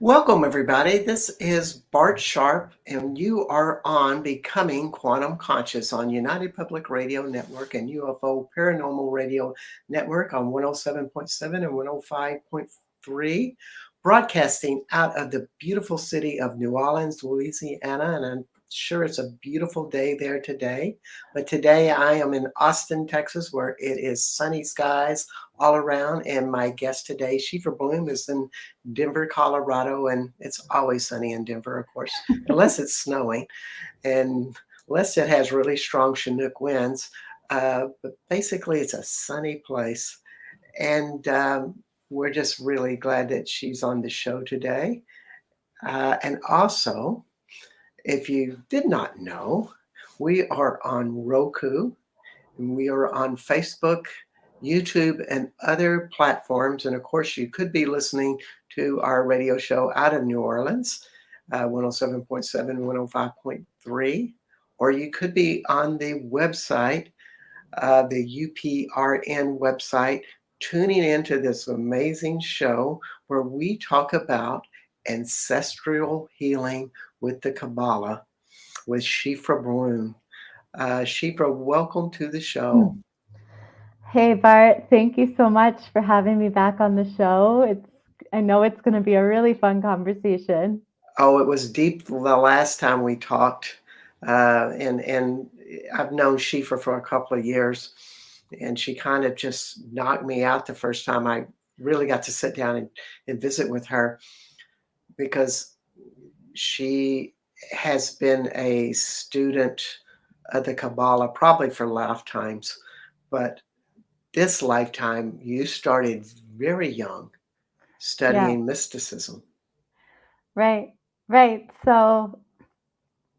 Welcome, everybody. This is Bart Sharp, and you are on Becoming Quantum Conscious on United Public Radio Network and UFO Paranormal Radio Network on 107.7 and 105.3, broadcasting out of the beautiful city of New Orleans, Louisiana. And I'm sure it's a beautiful day there today. But today I am in Austin, Texas, where it is sunny skies all around. And my guest today, Sheefra Blume, is in Denver, Colorado, and it's always sunny in Denver, of course, unless it's snowing and unless it has really strong Chinook winds. But basically, it's a sunny place. And we're just really glad that she's on the show today. And also, if you did not know, we are on Roku, and we are on Facebook, YouTube, and other platforms. And of course, you could be listening to our radio show out of New Orleans, 107.7, 105.3, or you could be on the website, the UPRN website, tuning into this amazing show where we talk about ancestral healing with the Kabbalah with Sheefra Blume. Sheefra, welcome to the show. Hey Bart, thank you so much for having me back on the show. I know it's going to be a really fun conversation. Oh, it was deep the last time we talked, and I've known Sheefra for a couple of years, and she kind of just knocked me out the first time I really got to sit down and visit with her, because she has been a student of the Kabbalah probably for lifetimes, but this lifetime you started very young Yeah, studying mysticism. right, right. So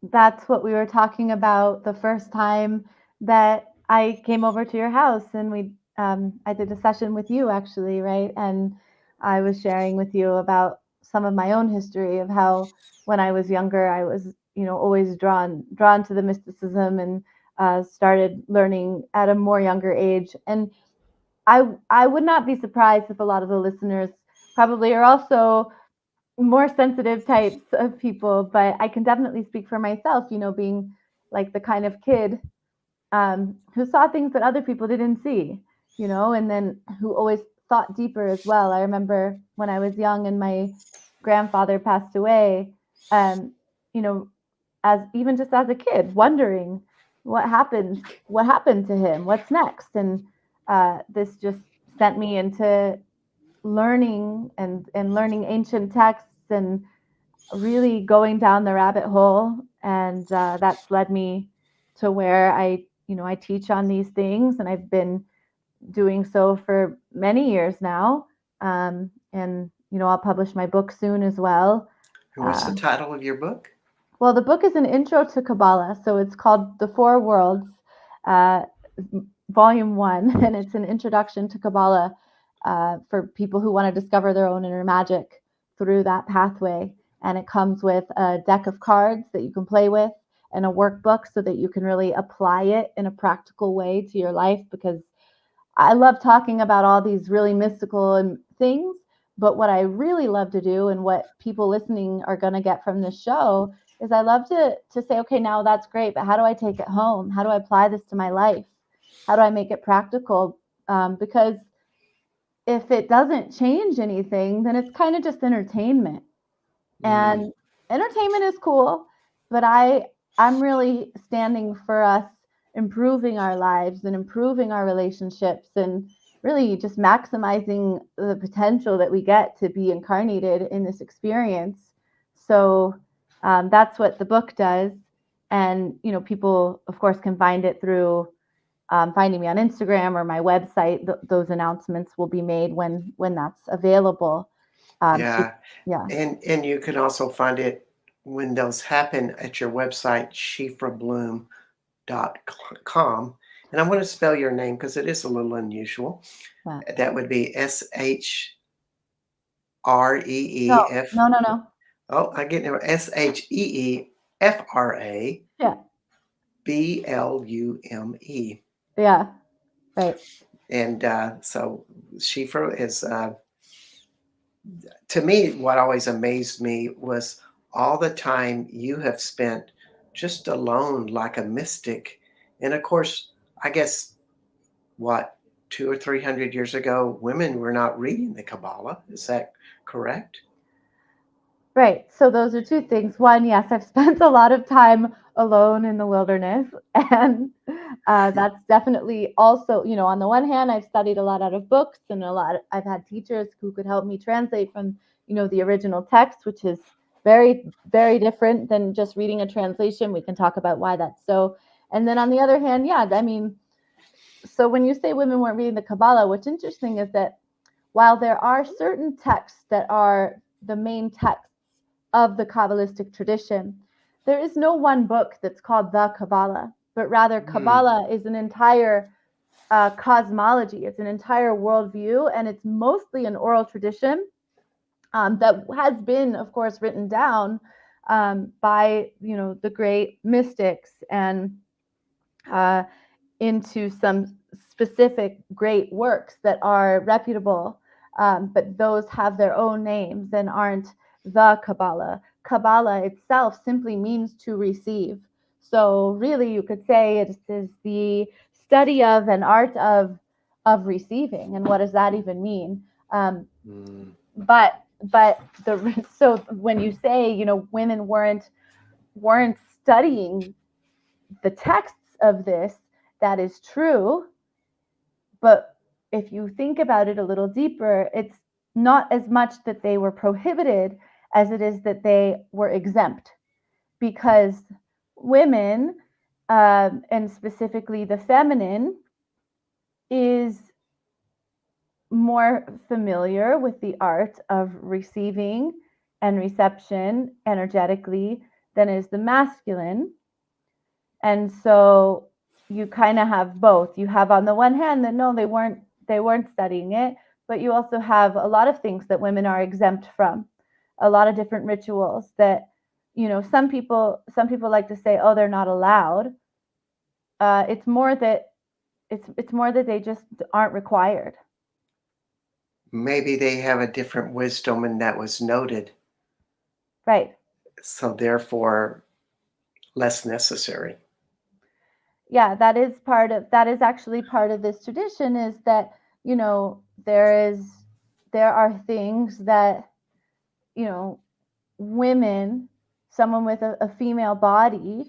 that's what we were talking about the first time that I came over to your house, and I did a session with you actually, right? And I was sharing with you about some of my own history of how when I was younger, I was, always drawn to the mysticism and started learning at a more younger age. And I would not be surprised if a lot of the listeners probably are also more sensitive types of people, but I can definitely speak for myself, being like the kind of kid who saw things that other people didn't see, and then who always thought deeper as well. I remember when I was young and my grandfather passed away, um, you know, as even just as a kid, wondering what happened to him, what's next, and this just sent me into learning and learning ancient texts and really going down the rabbit hole, and that's led me to where I teach on these things, and I've been doing so for many years now. And I'll publish my book soon as well. And what's the uh, title of your book? well, the book is an intro to Kabbalah, so it's called The Four Worlds, uh, Volume 1, and it's an introduction to Kabbalah for people who want to discover their own inner magic through that pathway. And it comes with a deck of cards that you can play with and a workbook so that you can really apply it in a practical way to your life, because I love talking about all these really mystical and things, but what I really love to do and what people listening are going to get from this show is I love to say, okay, now that's great, but how do I take it home? How do I apply this to my life? How do I make it practical? Because if it doesn't change anything, then it's kind of just entertainment. Mm, And entertainment is cool, but I'm really standing for us improving our lives and improving our relationships and really just maximizing the potential that we get to be incarnated in this experience. So that's what the book does. And people of course can find it through finding me on Instagram or my website. Those announcements will be made when that's available. yeah. Yeah. And you can also find it when those happen at your website, shefrabloom.com. And I'm going to spell your name because it is a little unusual. Yeah. That would be SHREE No, F. no, no, no. Oh, I get it. SHEEFRA Yeah, BLUME. yeah, right. And so Sheefra is to me, what always amazed me was all the time you have spent just alone like a mystic. And of course, I guess what, 200 or 300 years ago, women were not reading the Kabbalah. Is that correct? Right. So those are two things. One, yes, I've spent a lot of time alone in the wilderness, and that's definitely also, on the one hand, I've studied a lot out of books, and I've had teachers who could help me translate from, the original text, which is very, very different than just reading a translation. We can talk about why that's so. And then on the other hand, yeah, I mean, so when you say women weren't reading the Kabbalah, what's interesting is that while there are certain texts that are the main texts of the Kabbalistic tradition, there is no one book that's called the Kabbalah, but rather Hmm. Kabbalah is an entire cosmology, it's an entire worldview, and it's mostly an oral tradition that has been, of course, written down by the great mystics and uh, into some specific great works that are reputable, but those have their own names and aren't the Kabbalah. Kabbalah itself simply means to receive. So really, you could say it is the study of and art of receiving. And what does that even mean? Mm. But so when you say women weren't studying the texts of this, that is true. But if you think about it a little deeper, it's not as much that they were prohibited as it is that they were exempt, because women, and specifically the feminine, is more familiar with the art of receiving and reception energetically than is the masculine. And so you kind of have both. You have on the one hand that no, they weren't studying it, but you also have a lot of things that women are exempt from, a lot of different rituals that some people like to say, oh, they're not allowed. It's more that it's more that they just aren't required. Maybe they have a different wisdom and that was noted, Right. so therefore less necessary. Yeah, that is actually part of this tradition, is that there are things that you know women, someone with a female body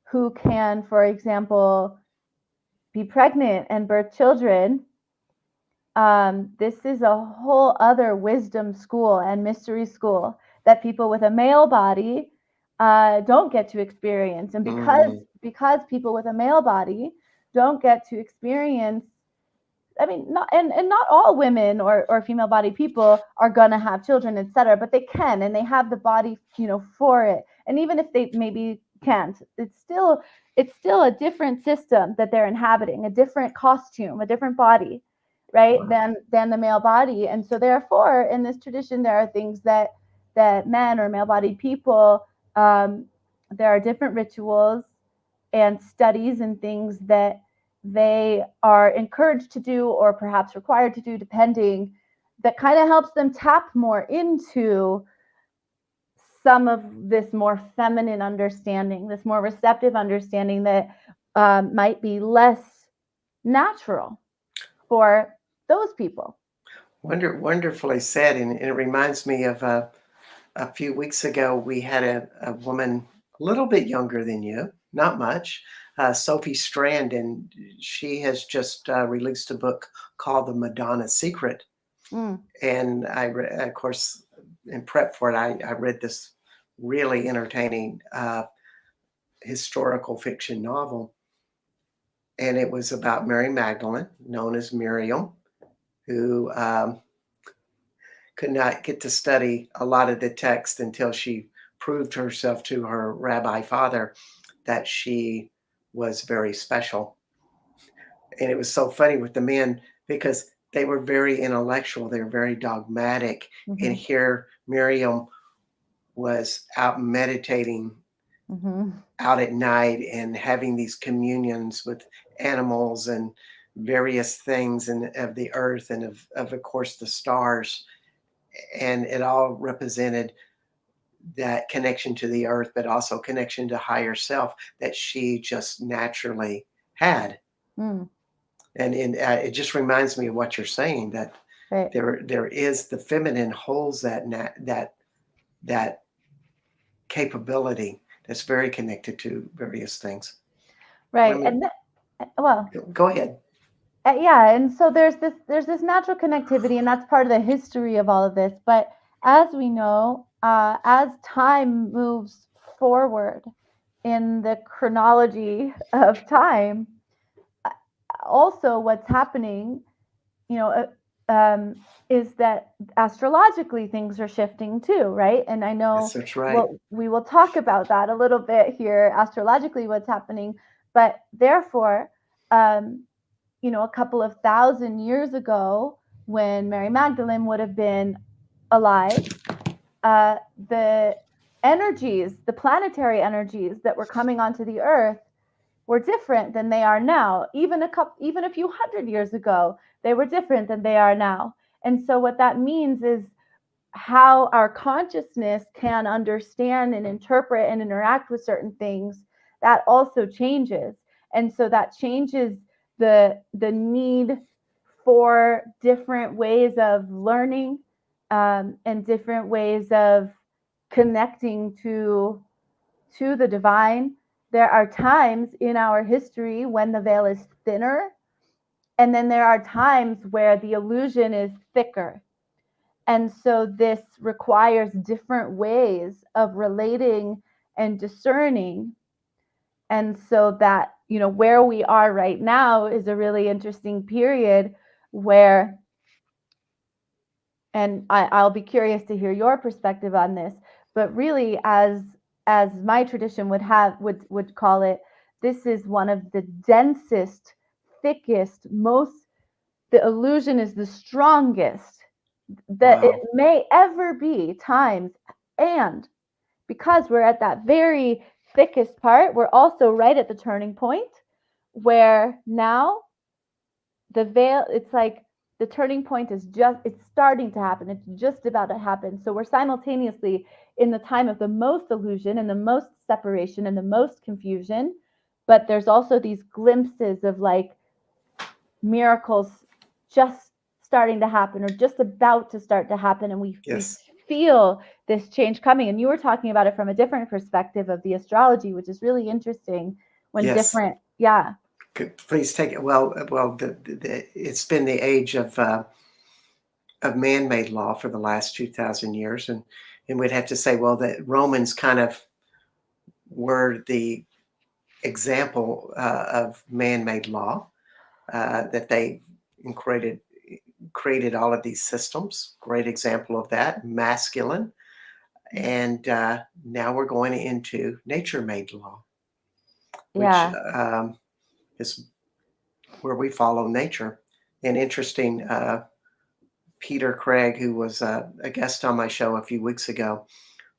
who can, for example, be pregnant and birth children. This is a whole other wisdom school and mystery school that people with a male body don't get to experience. And because Mm. because people with a male body don't get to experience, I mean, and not all women or female body people are gonna have children, etc. But they can, and they have the body, for it. And even if they maybe can't, it's still a different system that they're inhabiting, a different costume, a different body, right? Wow. Than the male body. And so therefore, in this tradition, there are things that men or male bodied people, um, there are different rituals and studies and things that they are encouraged to do or perhaps required to do, depending, that kind of helps them tap more into some of this more feminine understanding, this more receptive understanding that might be less natural for those people. Wonderfully said, and it reminds me of a few weeks ago we had a woman a little bit younger than you, not much, Sophie Strand, and she has just released a book called The Madonna Secret. Mm. And of course, in prep for it, I read this really entertaining historical fiction novel, and it was about Mary Magdalene, known as Miriam, who could not get to study a lot of the text until she proved herself to her rabbi father that she was very special. And it was so funny with the men because they were very intellectual, they were very dogmatic. And Hmm. here Miriam was out meditating Hmm. out at night and having these communions with animals and various things and of the earth and of course the stars. and it all represented that connection to the earth, but also connection to higher self that she just naturally had. Mm, And it just reminds me of what you're saying, that right. there is the feminine holds that capability that's very connected to various things. Right. Women, And well, go ahead. yeah, and so there's this natural connectivity, and that's part of the history of all of this. But as we know, as time moves forward in the chronology of time, also what's happening, you know, is that astrologically things are shifting too, right? And I Yes, know that's right. what we will talk about that a little bit here, astrologically, what's happening. But therefore, um, a couple of thousand years ago, when Mary Magdalene would have been alive, the energies, the planetary energies that were coming onto the earth were different than they are now. Even a few hundred years ago, they were different than they are now. And so what that means is how our consciousness can understand and interpret and interact with certain things, that also changes. And so that changes the need for different ways of learning, and different ways of connecting to the divine. There are times in our history when the veil is thinner, and then there are times where the illusion is thicker. And so this requires different ways of relating and discerning. And so that, where we are right now is a really interesting period where, and I'll be curious to hear your perspective on this, but really, as my tradition would call it, this is one of the densest, thickest, most, the illusion is the strongest that it Wow. may ever be times. And because we're at that very thickest part, we're also right at the turning point where now the veil, it's like the turning point it's starting to happen. It's just about to happen. So we're simultaneously in the time of the most illusion and the most separation and the most confusion. But there's also these glimpses of like miracles just starting to happen or just about to start to happen. And we Yes. feel this change coming. And you were talking about it from a different perspective of the astrology, which is really interesting when Yes. different, yeah. Please take it. Well, it's been the age of man-made law for the last 2,000 years, and we'd have to say, well, the Romans kind of were the example of man-made law, that they created all of these systems. Great example of that, masculine. And now we're going into nature-made law, which Yeah. is where we follow nature. And interesting, Peter Craig, who was a guest on my show a few weeks ago,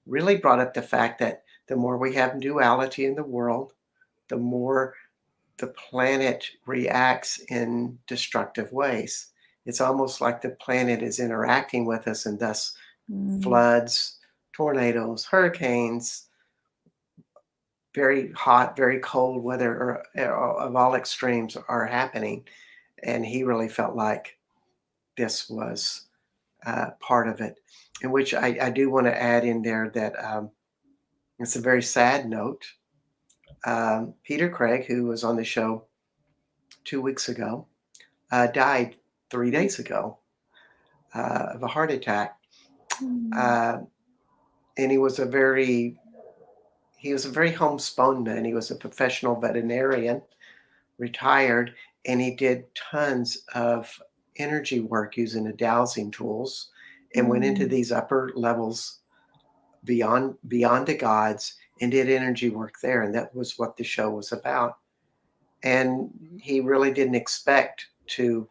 really brought up the fact that the more we have duality in the world, the more the planet reacts in destructive ways. It's almost like the planet is interacting with us, and thus Mm, floods, tornadoes, hurricanes, very hot, very cold weather of all extremes are happening. And he really felt like this was part of it, in which I do want to add in there that it's a very sad note. Peter Craig, who was on the show 2 weeks ago, died 3 days ago of a heart attack. mm, Uh, and he was a very homespun man. He was a professional veterinarian, retired, and he did tons of energy work using the dowsing tools, and went into mm, these upper levels beyond the gods and did energy work there. And that was what the show was about. And he really didn't expect to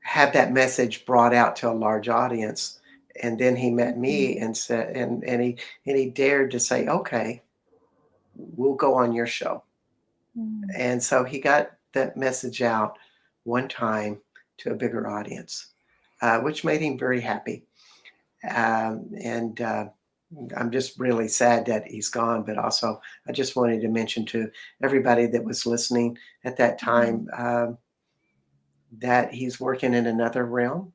have that message brought out to a large audience. And then he met mm, me and said, and he dared to say, okay, we'll go on your show. mm. And so he got that message out one time to a bigger audience. which made him very happy. And I'm just really sad that he's gone, but also I just wanted to mention to everybody that was listening at that Mhm. time that he's working in another realm.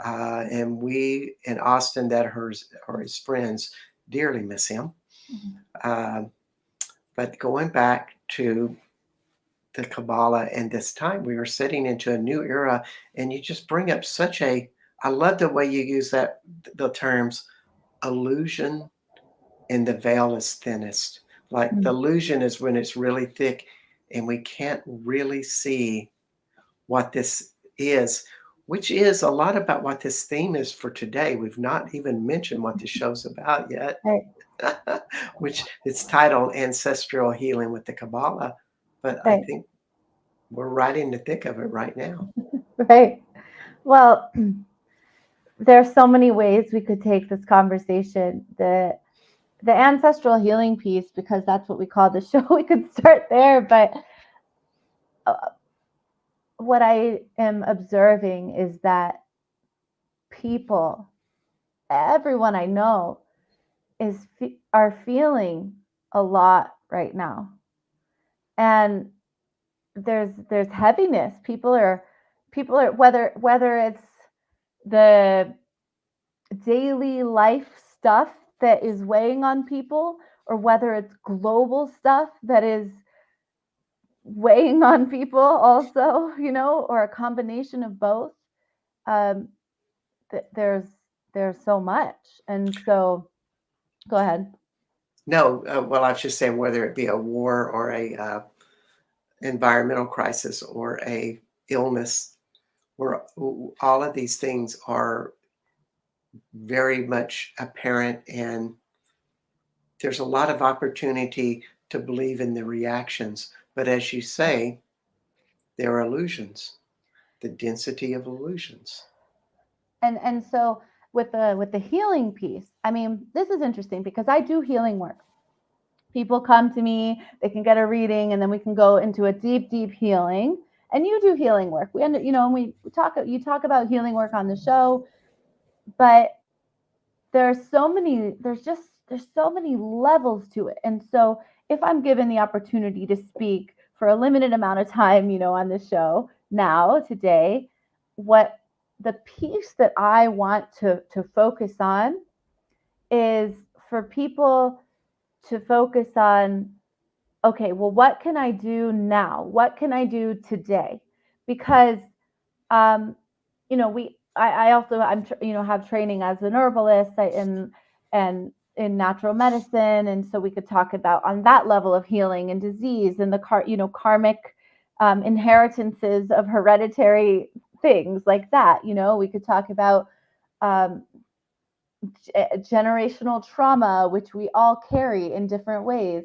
And we in Austin that are his friends dearly miss him. Mhm. Um, but going back to the Kabbalah and this time, we were sitting into a new era, and you just bring up such a. I love the way you use the terms illusion and the veil is thinnest. Like the Mm. illusion is when it's really thick, and we can't really see what this is, which is a lot about what this theme is for today. We've not even mentioned what the show's about yet, Right, which it's titled Ancestral Healing with the Kabbalah. But I right, think we're right in the thick of it right now. right. Well, there's so many ways we could take this conversation. The ancestral healing piece, because that's what we call the show. We could start there, but uh, what I am observing is that people, everyone I know, are feeling a lot right now, and there's heaviness. People are whether it's the daily life stuff that is weighing on people, or whether it's global stuff that is weighing on people also, or a combination of both. um, there's so much, and so go ahead. No, well, I was just saying whether it be a war or a environmental crisis or a illness, where all of these things are very much apparent, and there's a lot of opportunity to believe in the reactions. But as you say, there are illusions, the density of illusions. And so with the healing piece, I mean, this is interesting because I do healing work. People come to me, they can get a reading, and then we can go into a deep healing. And you do healing work. And we talk. You talk about healing work on the show, but there's so many levels to it. And so if I'm given the opportunity to speak for a limited amount of time, on the show now today, what the piece that I want to focus on is for people to focus on, okay, well, what can I do now? What can I do today? Because I also have training as an herbalist, and in natural medicine, and so we could talk about on that level of healing and disease, and the karmic inheritances of hereditary things like that. We could talk about um, generational trauma, which we all carry in different ways.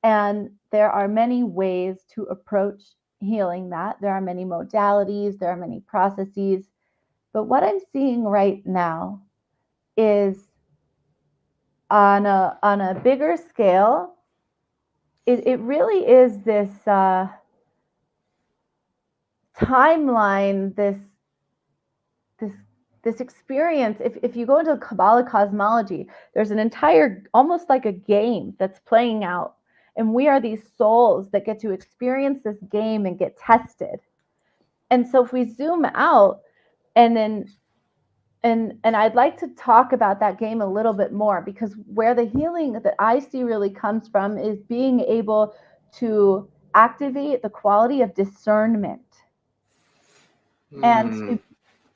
And there are many ways to approach healing that. There are many modalities, there are many processes. But what I'm seeing right now is on a bigger scale, it really is this timeline, this this experience. If you go into Kabbalah cosmology, there's an entire, almost like a game that's playing out. And we are these souls that get to experience this game and get tested. And so if we zoom out, and then and I'd like to talk about that game a little bit more, because where the healing that I see really comes from is being able to activate the quality of discernment, and Hmm. to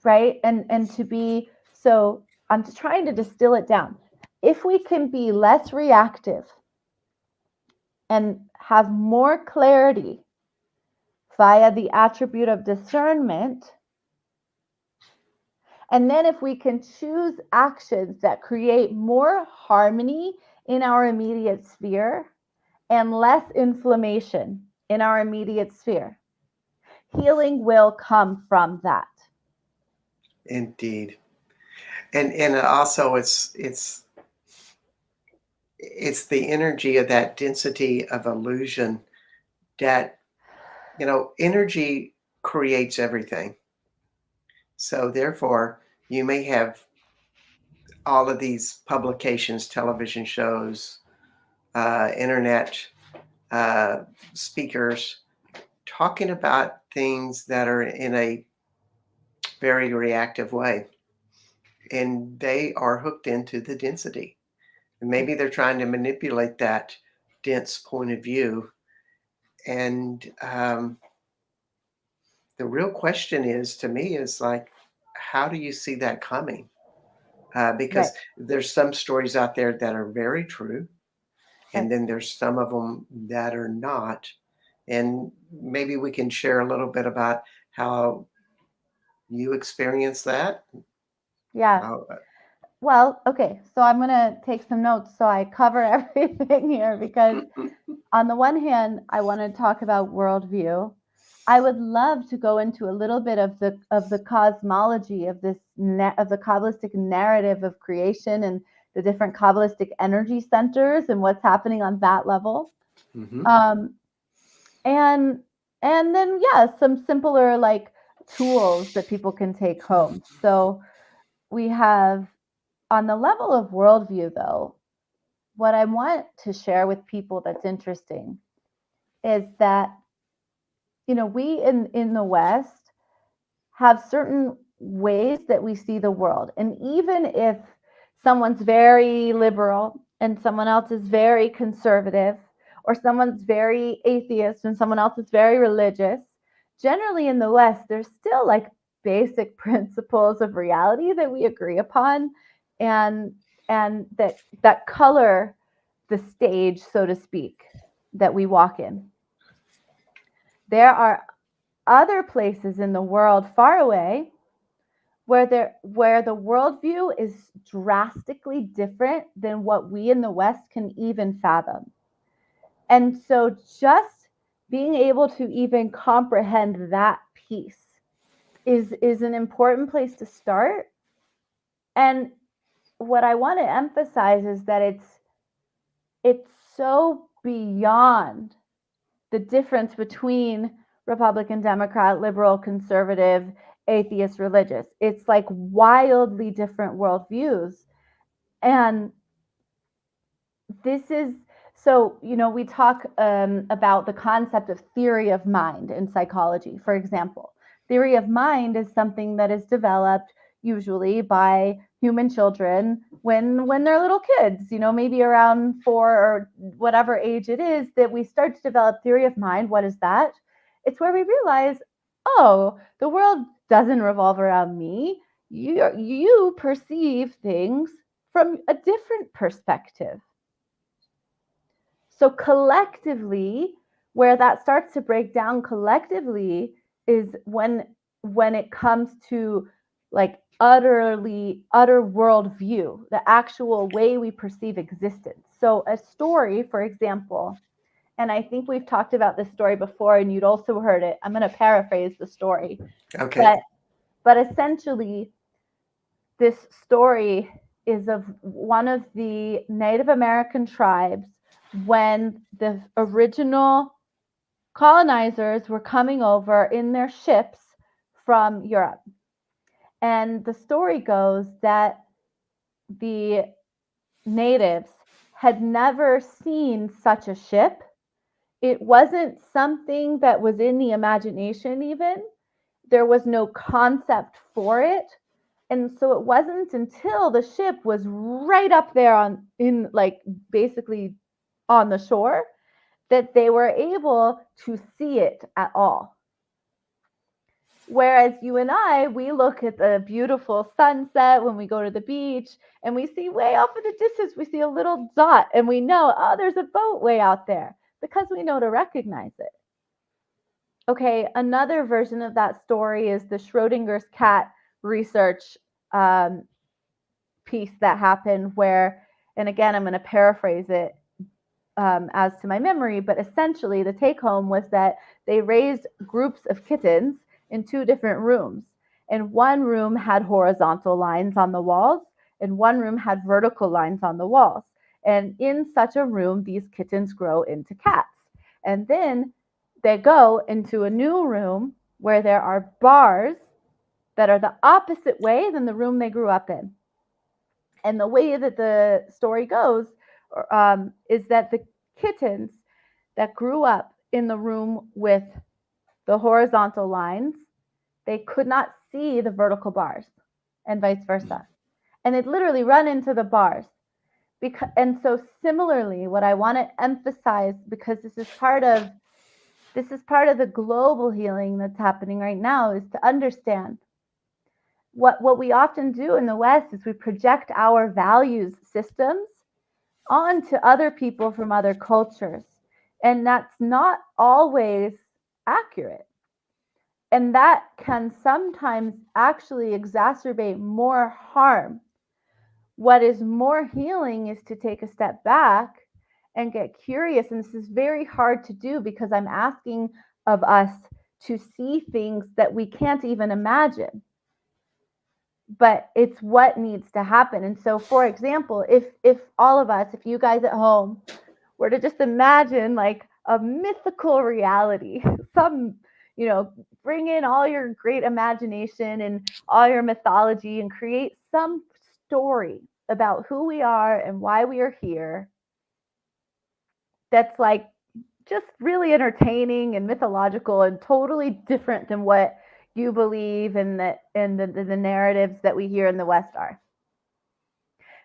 right and to be so. I'm just trying to distill it down. If we can be less reactive and have more clarity via the attribute of discernment, and then if we can choose actions that create more harmony in our immediate sphere and less inflammation in our immediate sphere, healing will come from that. Indeed. And also it's the energy of that density of illusion that energy creates everything. So therefore, you may have all of these publications, television shows, internet uh, speakers talking about things that are in a very reactive way, and they are hooked into the density. And maybe they're trying to manipulate that dense point of view. And the real question is, to me, is like, how do you see that coming? Right. Because there's some stories out there that are very true, Right. and then there's some of them that are not. And maybe we can share a little bit about how you experience that. Yeah. How, Well, okay. So I'm going to take some notes so I cover everything here because on the one hand, I want to talk about worldview. I would love to go into a little bit of the cosmology of this of the Kabbalistic narrative of creation and the different Kabbalistic energy centers and what's happening on that level. Mhm. Um, and and then yeah, some simpler like tools that people can take home. So we have on the level of worldview, though, what I want to share with people that's interesting is that we in the West have certain ways that we see the world. And even if someone's very liberal and someone else is very conservative, or someone's very atheist and someone else is very religious, generally in the West, there's still like basic principles of reality that we agree upon and that color the stage, so to speak, that we walk in. There are other places in the world far away where the worldview is drastically different than what we in the West can even fathom. And so just being able to even comprehend that piece is an important place to start. And what I want to emphasize is that it's so beyond the difference between Republican, Democrat, liberal, conservative, atheist, religious. It's like wildly different worldviews. And this is so, we talk about the concept of theory of mind in psychology, for example. Theory of mind is something that is developed usually by human children when they're little kids, maybe around 4 or whatever age it is that we start to develop theory of mind. What is that? It's where we realize, oh, the world doesn't revolve around me. You perceive things from a different perspective. So collectively, where that starts to break down collectively is when it comes to like utter worldview, the actual way we perceive existence. So a story, for example, and I think we've talked about this story before and you'd also heard it. I'm going to paraphrase the story. Okay. But essentially this story is of one of the Native American tribes when the original colonizers were coming over in their ships from Europe. And the story goes that the natives had never seen such a ship. It wasn't something that was in the imagination, even. There was no concept for it. And so it wasn't until the ship was right up there in like basically on the shore that they were able to see it at all. Whereas you and I, we look at the beautiful sunset when we go to the beach and we see way off in the distance, we see a little dot and we know, oh, there's a boat way out there because we know to recognize it. Okay, another version of that story is the Schrodinger's cat research um, piece that happened where, and again, I'm going to paraphrase it as to my memory, but essentially the take home was that they raised groups of kittens in 2 different rooms. And one room had horizontal lines on the walls, and one room had vertical lines on the walls. And in such a room, these kittens grow into cats. And then they go into a new room where there are bars that are the opposite way than the room they grew up in. And the way that the story goes is that the kittens that grew up in the room with the horizontal lines, they could not see the vertical bars, and vice versa. And they'd literally run into the bars. And so similarly, what I want to emphasize, because this is part of the global healing that's happening right now, is to understand what we often do in the West is we project our values systems onto other people from other cultures. And that's not always accurate. And that can sometimes actually exacerbate more harm. What is more healing is to take a step back and get curious. And this is very hard to do because I'm asking of us to see things that we can't even imagine. But it's what needs to happen. And so, for example, if all of us, if you guys at home were to just imagine like a mythical reality, some, bring in all your great imagination and all your mythology and create some story about who we are and why we are here that's like just really entertaining and mythological and totally different than what you believe and the narratives that we hear in the West are.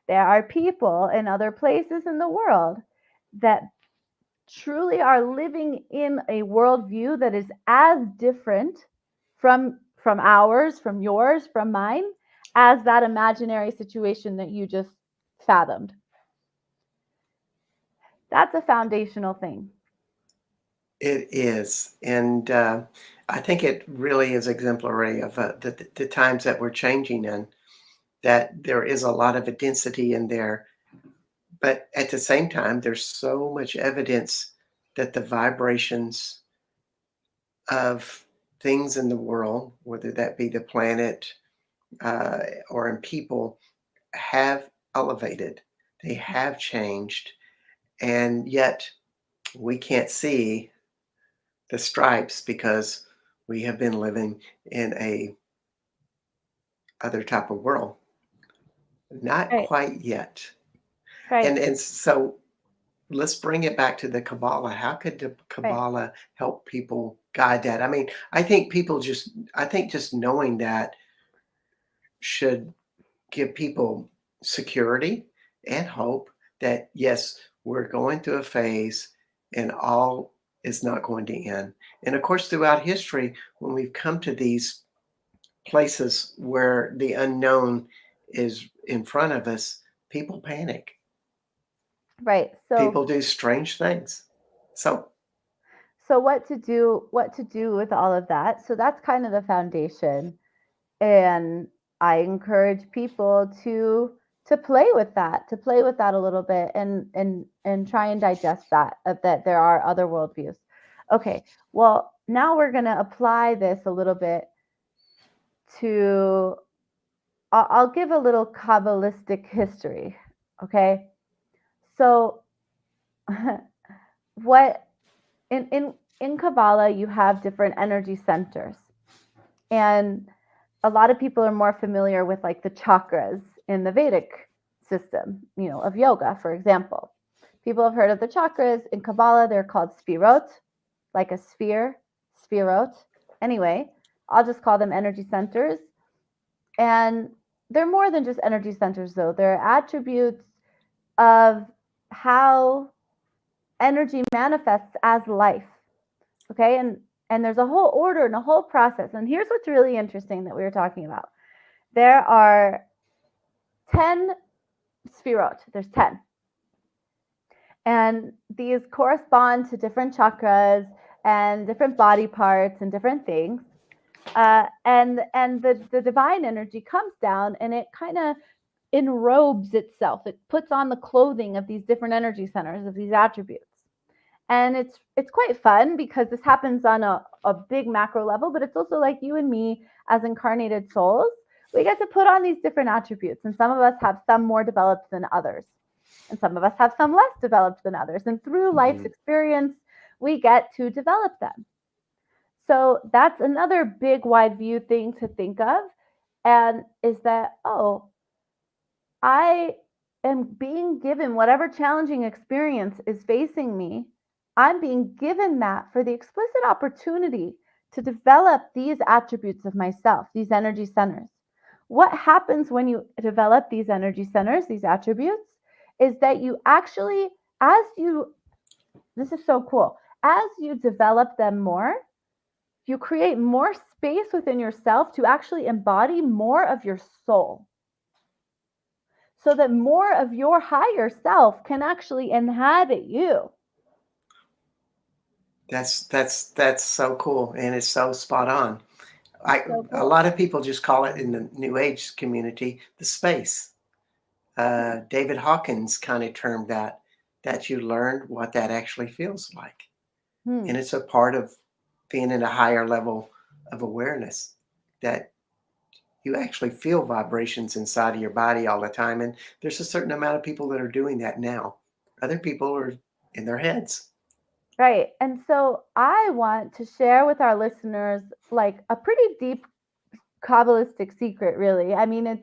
There are people in other places in the world that truly are living in a worldview that is as different from ours, from yours, from mine, as that imaginary situation that you just fathomed. That's a foundational thing. It is. And I think it really is exemplary of the times that we're changing in, that there is a lot of density in there. But at the same time, there's so much evidence that the vibrations of things in the world, whether that be the planet or in people, have elevated. They have changed. And yet we can't see the stripes because we have been living in a other type of world. Not Right, quite yet. right, And so let's bring it back to the Kabbalah. How could the right. Kabbalah help people guide that? I mean, I think just knowing that should give people security and hope that yes, we're going through a phase and all is not going to end. And of course, throughout history, when we've come to these places where the unknown is in front of us, people panic. Right. So People do strange things. So, what to do with all of that? So that's kind of the foundation. And I encourage people to play with that a little bit and try and digest that there are other worldviews. Okay, well, now we're going to apply this a little bit to I'll give a little Kabbalistic history. Okay, so what in Kabbalah you have different energy centers, and a lot of people are more familiar with like the chakras in the Vedic system, of yoga, for example. People have heard of the chakras. In Kabbalah, they're called sphirot, like a sphere, sphirot. Anyway, I'll just call them energy centers. And they're more than just energy centers, though. They're attributes of how energy manifests as life. Okay, and there's a whole order and a whole process. And here's what's really interesting that we were talking about. There are 10 sphirot. There's 10. And these correspond to different chakras and different body parts and different things. And the divine energy comes down and it kind of enrobes itself. It puts on the clothing of these different energy centers, of these attributes. And it's quite fun because this happens on a big macro level, but it's also like you and me as incarnated souls. We get to put on these different attributes, and some of us have some more developed than others, and some of us have some less developed than others. And through life's experience, we get to develop them. So that's another big wide view thing to think of, And is that, oh, I am being given whatever challenging experience is facing me. I'm being given that for the explicit opportunity to develop these attributes of myself, these energy centers. What happens when you develop these energy centers, these attributes, is that you actually, as you, this is so cool, as you develop them more, you create more space within yourself to actually embody more of your soul, so that more of your higher self can actually inhabit you. That's so cool, and it's so spot on. It's so A cool. lot of people just call it in the New Age community the space. David Hawkins kind of termed that you learn what that actually feels like, and Hmm. it's a part of being in a higher level of awareness that you actually feel vibrations inside of your body all the time. And there's a certain amount of people that are doing that now. Other people are in their heads. Right. And so I want to share with our listeners like a pretty deep Kabbalistic secret, really. I mean,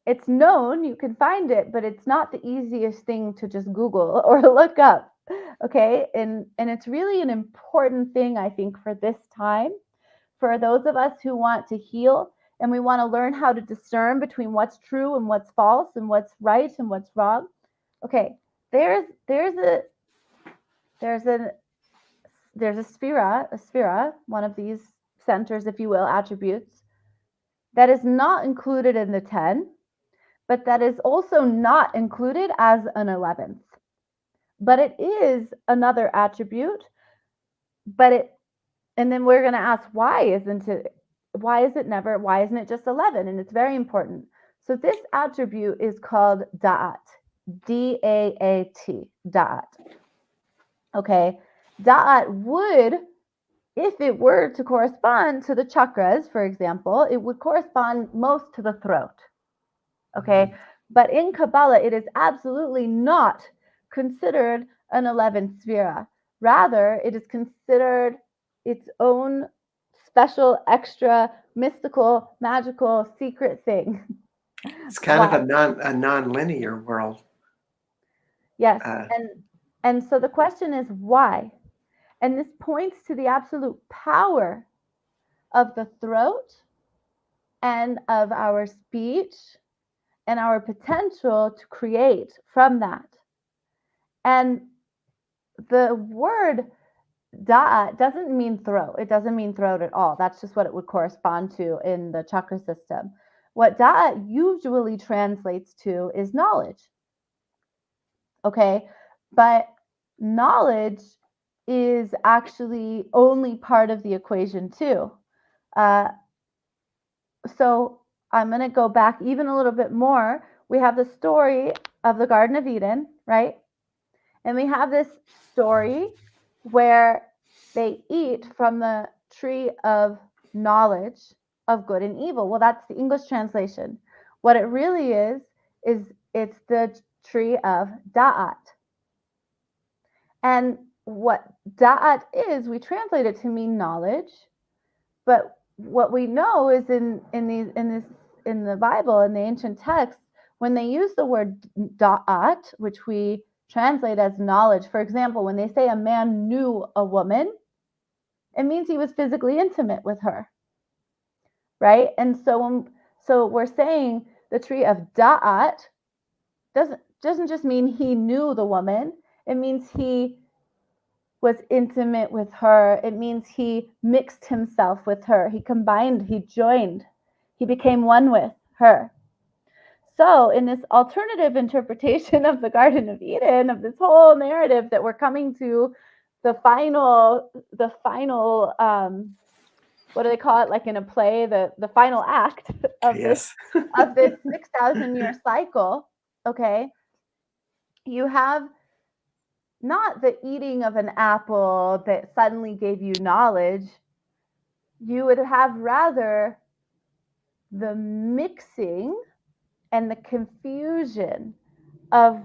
it's known, you can find it, but it's not the easiest thing to just Google or look up. Okay? And it's really an important thing, I think, for this time, for those of us who want to heal and we want to learn how to discern between what's true and what's false and what's right and what's wrong. Okay, there's a there's a there's a sphere, one of these centers, if you will, attributes that is not included in the 10, but that is also not included as an 11th. But it is another attribute, but it, and then we're going to ask why isn't it just 11? And it's very important. So this attribute is called da'at, D-A-A-T, da'at. Okay, da'at would, if it were to correspond to the chakras, for example, it would correspond most to the throat. Okay, but in Kabbalah, it is absolutely not considered an 11th sphera. Rather, it is considered its own special, extra, mystical, magical, secret thing. It's kind of Why? a non-linear world. Yes, Uh, and so the question is why? And this points to the absolute power of the throat and of our speech and our potential to create from that. And the word da'a doesn't mean throat. It doesn't mean throat at all. That's just what it would correspond to in the chakra system. What da'a usually translates to is knowledge. Okay. But knowledge is actually only part of the equation, too. Uh, so I'm going to go back even a little bit more. We have the story of the Garden of Eden, right? And we have this story where they eat from the tree of knowledge of good and evil. Well, that's the English translation. What it really is it's the tree of Da'at. And what Da'at is, we translate it to mean knowledge, but what we know is in the Bible, in the ancient texts, when they use the word da'at, which we translate as knowledge, for example, when they say a man knew a woman, it means he was physically intimate with her, right? And so we're saying the tree of da'at doesn't just mean he knew the woman. It means he was intimate with her. It means he mixed himself with her. He combined, he joined, he became one with her. So, in this alternative interpretation of the Garden of Eden, of this whole narrative that we're coming to the final, what do they call it? Like in a play, the final act of this yes. of this 6,000-year cycle. Okay, you have not the eating of an apple that suddenly gave you knowledge. You would have rather the mixing and the confusion of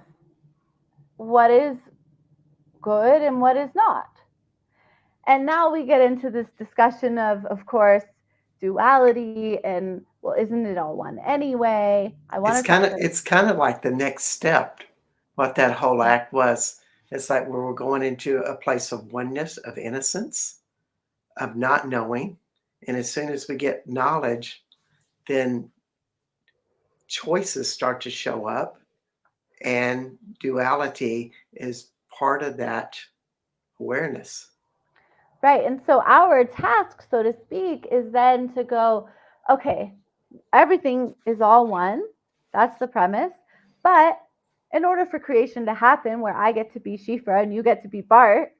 what is good and what is not. And now we get into this discussion of course, duality and well, isn't it all one anyway? I want It's to kind of separate. it's kind of like the next step, what that whole act was. It's like where we're going into a place of oneness, of innocence, of not knowing. And as soon as we get knowledge, then choices start to show up, and duality is part of that awareness. Right. And so our task, so to speak, is then to go, okay, everything is all one. That's the premise. But in order for creation to happen, where I get to be Sheefra and you get to be Bart,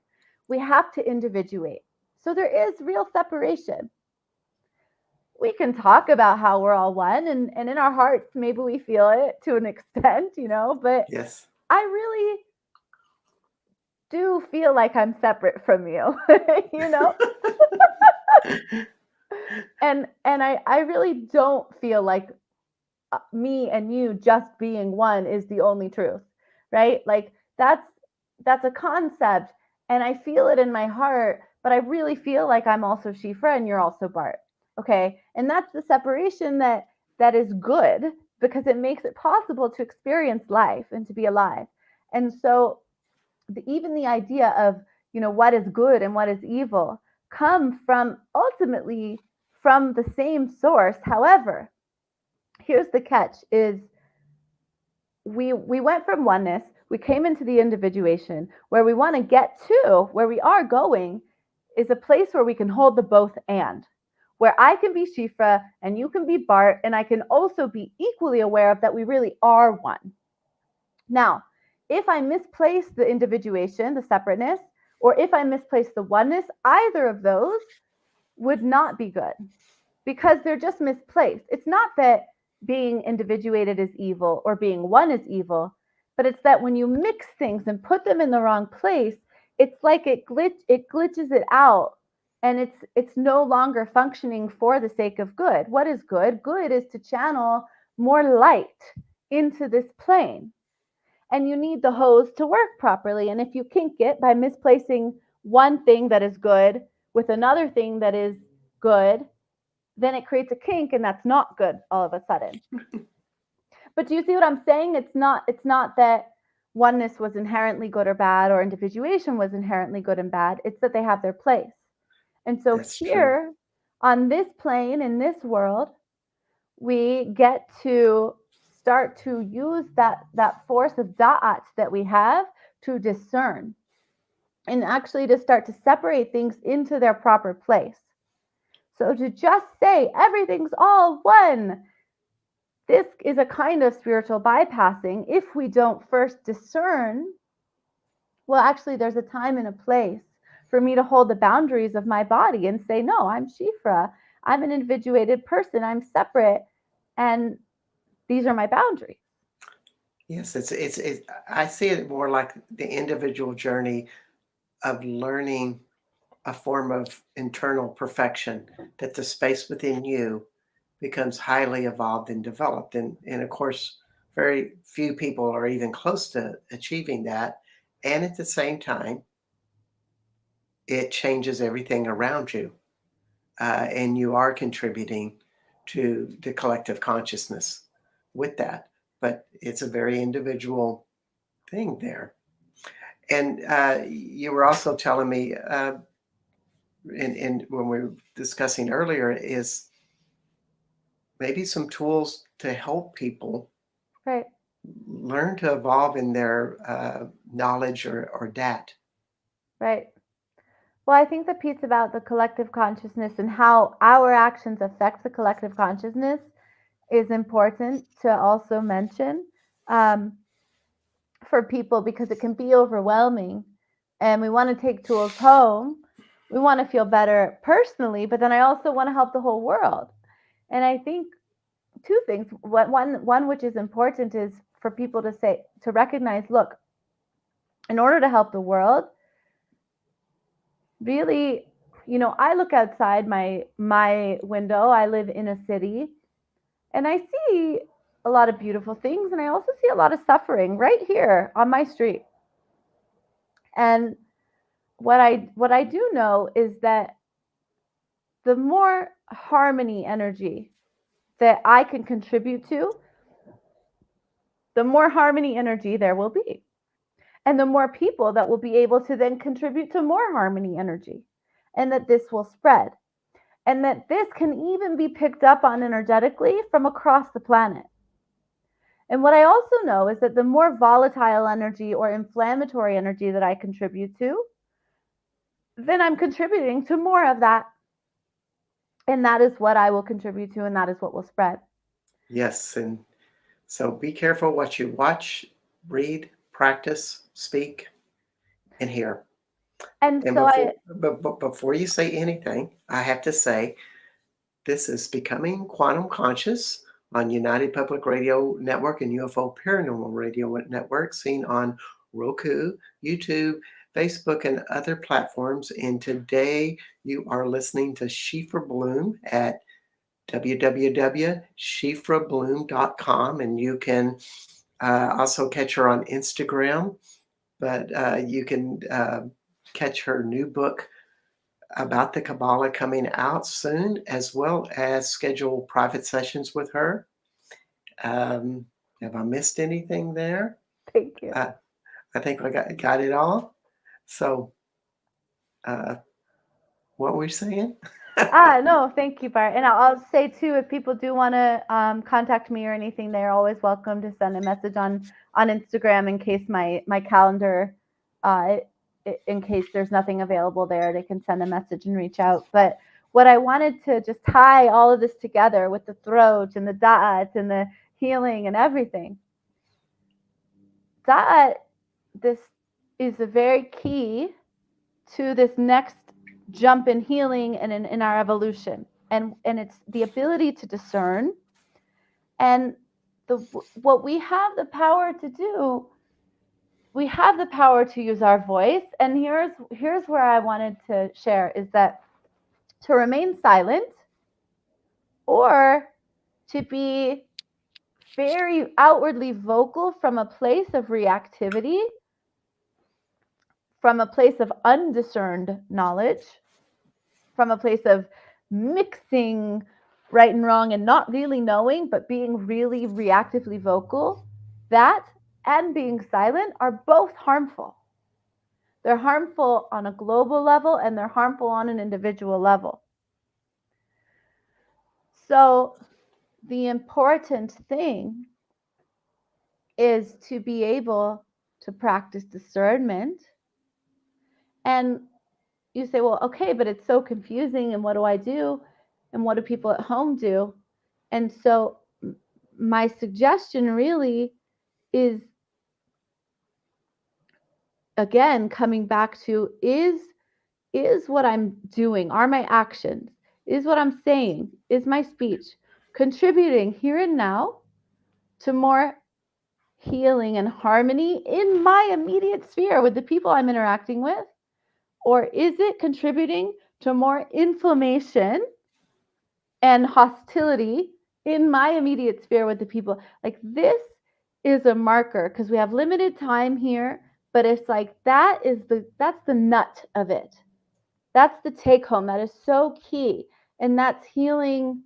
we have to individuate. So there is real separation. We can talk about how we're all one, and in our hearts, maybe we feel it to an extent, but Yes. I really do feel like I'm separate from you, you know? And I really don't feel like me and you just being one is the only truth, right? Like that's a concept, and I feel it in my heart, but I really feel like I'm also Shifra and you're also Bart. Okay, and that's the separation that is good because it makes it possible to experience life and to be alive. And so even the idea of what is good and what is evil come from ultimately from the same source. However, here's the catch is we went from oneness, we came into the individuation. Where we want to get to, where we are going, is a place where we can hold the both and, where I can be Shifra and you can be Bart, and I can also be equally aware of that we really are one. Now, if I misplace the individuation, the separateness, or if I misplace the oneness, either of those would not be good because they're just misplaced. It's not that being individuated is evil or being one is evil, but it's that when you mix things and put them in the wrong place, it's like it glitches it out, and it's no longer functioning for the sake of good. What is good? Good is to channel more light into this plane. And you need the hose to work properly. And if you kink it by misplacing one thing that is good with another thing that is good, then it creates a kink, and that's not good all of a sudden. But do you see what I'm saying? It's not that oneness was inherently good or bad, or individuation was inherently good and bad. It's that they have their place. And so That's true. here on this plane in this world, we get to start to use that force of da'at that we have to discern, and actually to start to separate things into their proper place. So to just say everything's all one, this is a kind of spiritual bypassing if we don't first discern, well, actually, there's a time and a place for me to hold the boundaries of my body and say, no, I'm Shifra. I'm an individuated person. I'm separate. And these are my boundaries. Yes, I see it more like the individual journey of learning a form of internal perfection, that the space within you becomes highly evolved and developed. And of course, very few people are even close to achieving that. And at the same time, it changes everything around you. And you are contributing to the collective consciousness with that. But it's a very individual thing there. And you were also telling me, in when we were discussing earlier, is maybe some tools to help people Right, learn to evolve in their knowledge or dat. right. Well, I think the piece about the collective consciousness and how our actions affect the collective consciousness is important to also mention, um, for people, because it can be overwhelming, and we want to take tools home. We want to feel better personally, but then I also want to help the whole world. And I think two things. One which is important is for people to recognize, look, in order to help the world, really, I look outside my window. I live in a city, and I see a lot of beautiful things, and I also see a lot of suffering right here on my street. And what I do know is that the more harmony energy that I can contribute to, the more harmony energy there will be. And the more people that will be able to then contribute to more harmony energy. And that this will spread. And that this can even be picked up on energetically from across the planet. And what I also know is that the more volatile energy or inflammatory energy that I contribute to, then I'm contributing to more of that. And that is what I will contribute to, and that is what will spread. Yes. And so be careful what you watch, read, practice, speak, and hear. And And so before you say anything, I have to say this is Becoming Quantum Conscious on United Public Radio Network and UFO Paranormal Radio Network, seen on Roku, YouTube, Facebook, and other platforms. And today you are listening to Sheefra Blume at www.sheefrablume.com, and you can also catch her on Instagram, but you can catch her new book about the Kabbalah coming out soon, as well as schedule private sessions with her. Have I missed anything there? thank you. I think I got it all. So, what were we saying? No, thank you, Bart. And I'll say too, if people do want to contact me or anything, they're always welcome to send a message on Instagram in case my calendar, in case there's nothing available there, they can send a message and reach out. But what I wanted to just tie all of this together with the throat and the da'at and the healing and everything. Da'at, this is a very key to this next jump in healing and in our evolution, and it's the ability to discern, and what we have the power to do. We have the power to use our voice, and here's where I wanted to share is that to remain silent or to be very outwardly vocal from a place of reactivity, from a place of undiscerned knowledge, from a place of mixing right and wrong and not really knowing, but being really reactively vocal, that and being silent are both harmful. They're harmful on a global level and they're harmful on an individual level. So the important thing is to be able to practice discernment. And you say, well, okay, but it's so confusing, and what do I do? And what do people at home do? And so my suggestion really is, again, coming back to is what I'm doing, are my actions, is what I'm saying, is my speech contributing here and now to more healing and harmony in my immediate sphere with the people I'm interacting with? Or is it contributing to more inflammation and hostility in my immediate sphere with the people? Like, this is a marker because we have limited time here, but it's like that's the nut of it. That's the take home. That is so key. And that's healing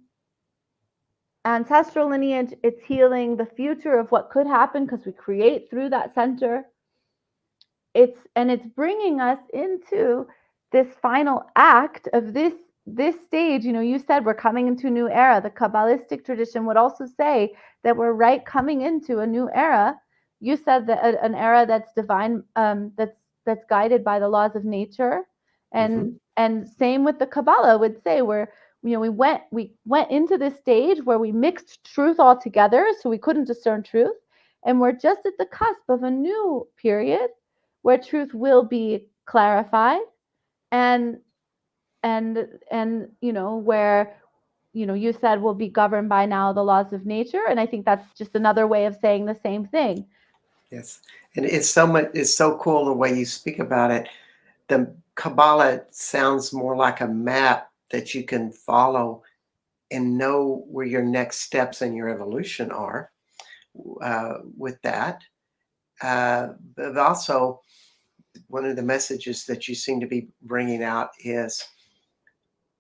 ancestral lineage. It's healing the future of what could happen because we create through that center. It's bringing us into this final act of this stage. You said we're coming into a new era. The Kabbalistic tradition would also say that we're coming into a new era. You said that an era that's divine, that's guided by the laws of nature, and same with the Kabbalah would say we went into this stage where we mixed truth all together, so we couldn't discern truth, and we're just at the cusp of a new period where truth will be clarified, and where you said will be governed by now the laws of nature, and I think that's just another way of saying the same thing. Yes, and it's so cool the way you speak about it. The Kabbalah sounds more like a map that you can follow and know where your next steps in your evolution are with that. But also, one of the messages that you seem to be bringing out is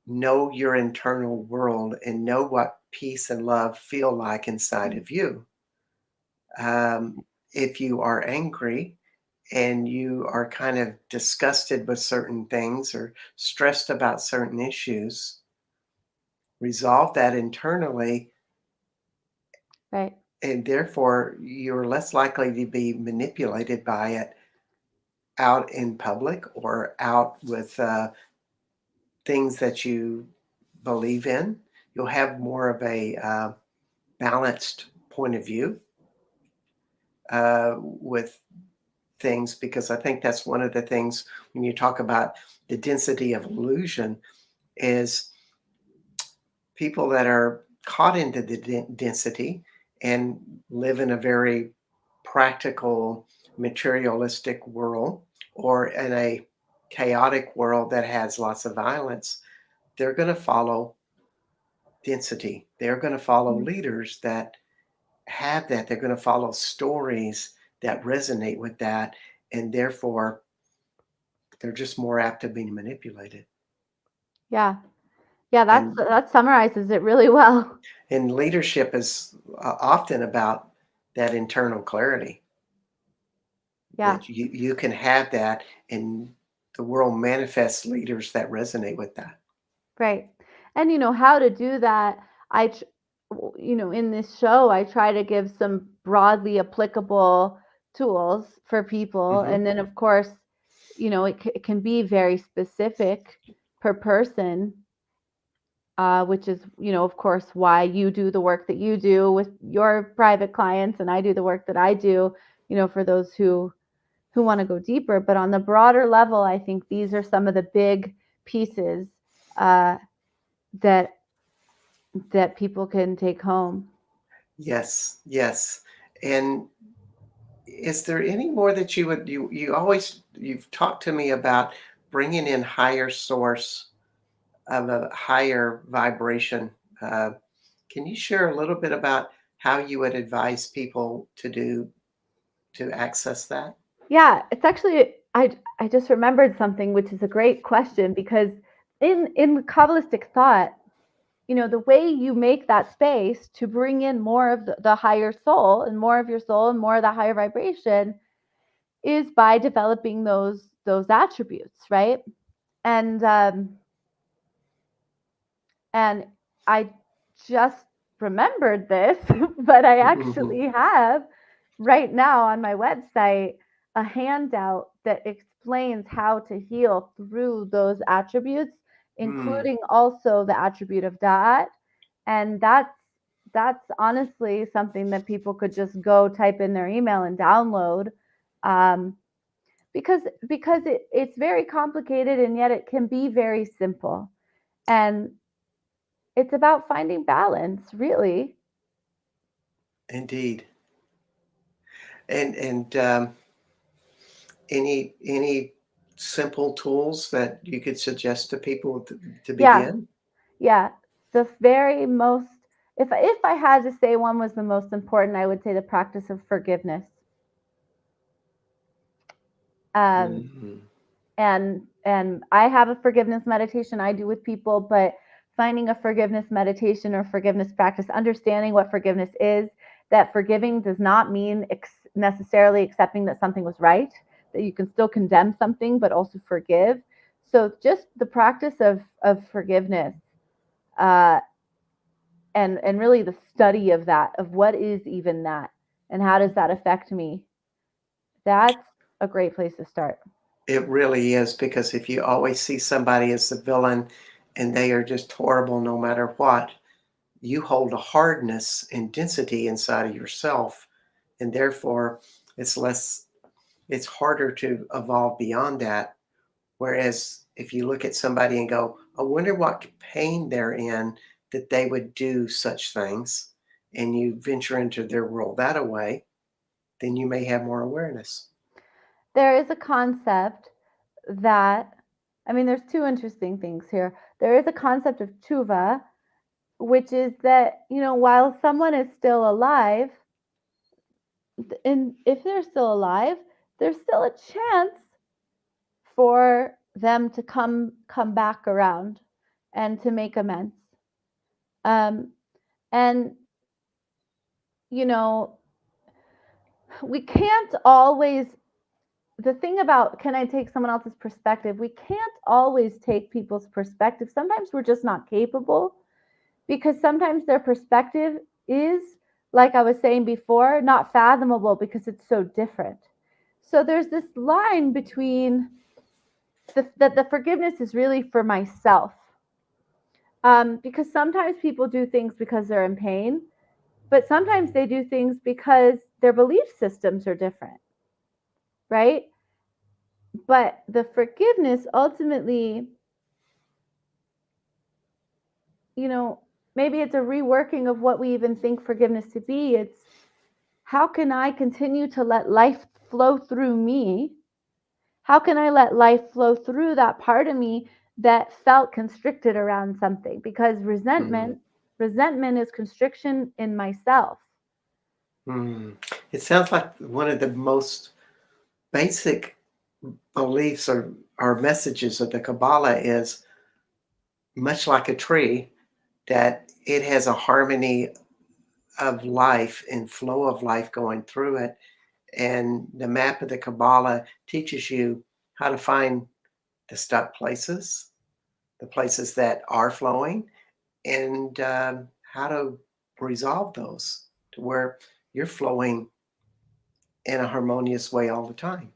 know your internal world and know what peace and love feel like inside Mm. of you. Um, if you are angry and you are kind of disgusted with certain things or stressed about certain issues, resolve that internally, Right. and therefore you're less likely to be manipulated by it out in public or out with things that you believe in. You'll have more of a balanced point of view with things, because I think that's one of the things when you talk about the density of illusion is people that are caught into the density and live in a very practical, materialistic world or in a chaotic world that has lots of violence, they're going to follow density. They're going to follow Mm. leaders that have that. They're going to follow stories that resonate with that. And therefore, they're just more apt to be manipulated. Yeah. Yeah, And that summarizes it really well. and leadership is often about that internal clarity Yeah. that you can have that, and the world manifests leaders that resonate with that. Right. And how to do that, in this show, I try to give some broadly applicable tools for people. Hmm. And then, of course, it can be very specific per person, which is, of course, why you do the work that you do with your private clients, and I do the work that I do, for those who want to go deeper. But on the broader level, I think these are some of the big pieces uh, that people can take home. Yes, yes. And is there any more that you always you've talked to me about bringing in higher source of a higher vibration? Uh, can you share a little bit about how you would advise people to access that? Yeah, it's actually I just remembered something, which is a great question, because in Kabbalistic thought, the way you make that space to bring in more of the higher soul and more of your soul and more of the higher vibration is by developing those attributes, right? And and I just remembered this, but I actually have right now on my website a handout that explains how to heal through those attributes, Mm, including also the attribute of Da'at. And that's honestly something that people could just go type in their email and download, um, because it's very complicated, and yet it can be very simple. And it's about finding balance, really. indeed. And any simple tools that you could suggest to people to Yeah, begin? yeah. The very most, if I had to say one was the most important, I would say the practice of forgiveness. Um, Mhm. and I have a forgiveness meditation I do with people, but finding a forgiveness meditation or forgiveness practice, understanding what forgiveness is, that forgiving does not mean necessarily accepting that something was right, that you can still condemn something but also forgive. So just the practice of forgiveness, uh, and really the study of that, of what is even that, and how does that affect me, that's a great place to start. It really is, because if you always see somebody as the villain and they are just horrible no matter what, you hold a hardness and density inside of yourself, and therefore it's less it's harder to evolve beyond that. Whereas if you look at somebody and go, I wonder what pain they're in that they would do such things, and you venture into their world that way, then you may have more awareness. There is a concept that, I mean, there's two interesting things here. There is a concept of tshuva, which is that, while someone is still alive, and if they're still alive, there's still a chance for them to come back around. and to make amends. And, you know, we can't always, the thing about can I take someone else's perspective? We can't always take people's perspective. Sometimes we're just not capable because sometimes their perspective is, like I was saying before, not fathomable because it's so different. So there's this line between that the forgiveness is really for myself. Because sometimes people do things because they're in pain, but sometimes they do things because their belief systems are different, right? But the forgiveness ultimately, you know, maybe it's a reworking of what we even think forgiveness to be. It's how can I continue to let life flow through me? How can I let life flow through that part of me that felt constricted around something? Because Mm. resentment is constriction in myself. Mm. It sounds like one of the most basic beliefs or messages of the Kabbalah is much like a tree, that it has a harmony of life and flow of life going through it. And the map of the Kabbalah teaches you how to find the stuck places, the places that are flowing, and how to resolve those to where you're flowing in a harmonious way all the time.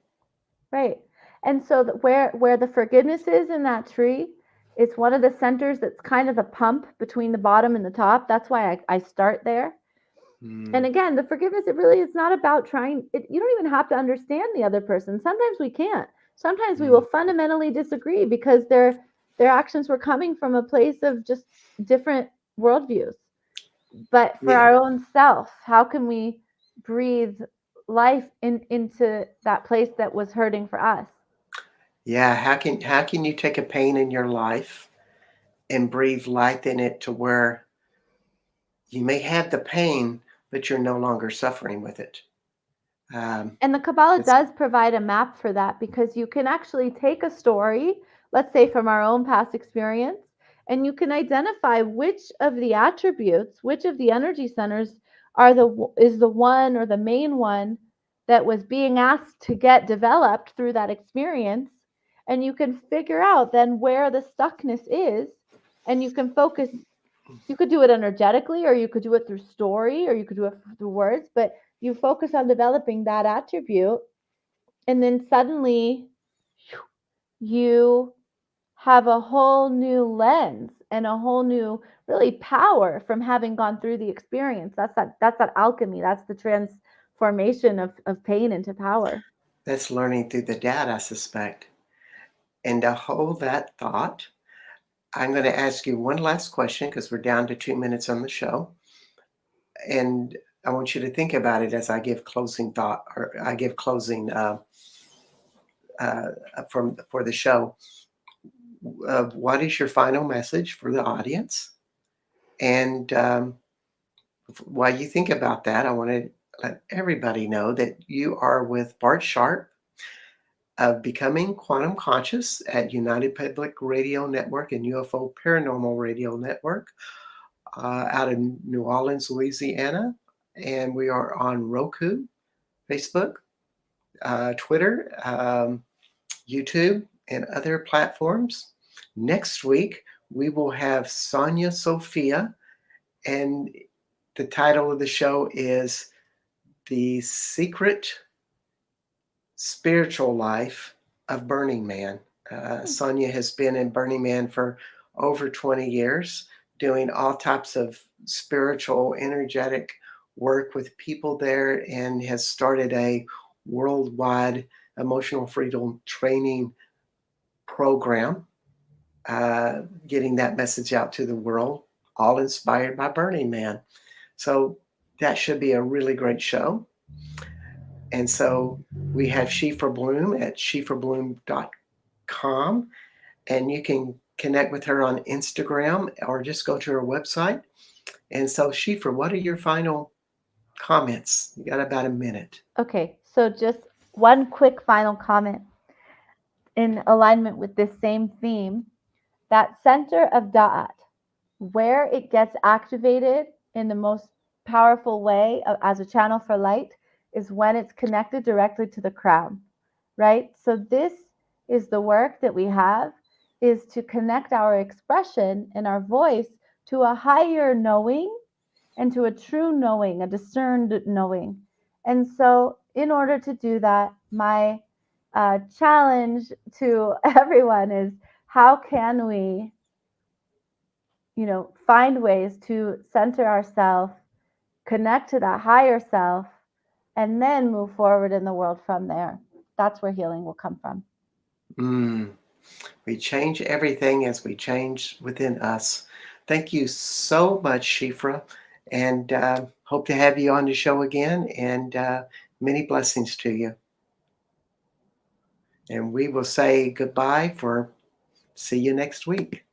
Right. And so where the forgiveness is in that tree, it's one of the centers that's kind of the pump between the bottom and the top. That's why I start there. And Mm, again, the forgiveness, it really is not about trying it, you don't even have to understand the other person. Sometimes we can't. Sometimes we will mm, fundamentally disagree because their actions were coming from a place of just different worldviews. But for yeah, our own self, how can we breathe life into that place that was hurting for us? yeah. How can you take a pain in your life and breathe life in it to where you may have the pain, but you're no longer suffering with it. Um, And the Kabbalah it's does provide a map for that because you can actually take a story, let's say from our own past experience, and you can identify which of the attributes, which of the energy centers is the one or the main one that was being asked to get developed through that experience, and you can figure out then where the stuckness is, and you can focus. You could do it energetically, or you could do it through story, or you could do it through words, but you focus on developing that attribute, and then suddenly you have a whole new lens and a whole new really power from having gone through the experience. That's that alchemy. That's the transformation of pain into power. that's learning through the dad, I suspect. And to hold that thought, I'm going to ask you one last question because we're down to 2 minutes on the show. And I want you to think about it as I give closing thought or I give closing uh, for the show. What is your final message for the audience? And while you think about that, I want to let everybody know that you are with Bart Sharp of Becoming Quantum Conscious at United Public Radio Network and UFO Paranormal Radio Network out in New Orleans, Louisiana. And we are on Roku, Facebook, Twitter, YouTube, and other platforms. Next week, we will have Sonia Sophia, and the title of the show is The Secret Spiritual Life of Burning Man. Sonia has been in Burning Man for over 20 years, doing all types of spiritual, energetic work with people there, and has started a worldwide emotional freedom training program, getting that message out to the world, all inspired by Burning Man. So that should be a really great show. And so we have Sheefra Blume at sheefrablume.com, and you can connect with her on Instagram or just go to her website. And so, Sheefra, what are your final comments? You got about a minute. Okay, so just one quick final comment in alignment with this same theme. that center of Da'at, where it gets activated in the most powerful way as a channel for light, is when it's connected directly to the crown, right? So this is the work that we have, is to connect our expression and our voice to a higher knowing and to a true knowing, a discerned knowing. And so, in order to do that, my challenge to everyone is, how can we, find ways to center ourselves, connect to that higher self, and then move forward in the world from there. That's where healing will come from. We change everything as we change within us. Thank you so much, Sheefra, and hope to have you on the show again, and many blessings to you. And we will say goodbye for see you next week.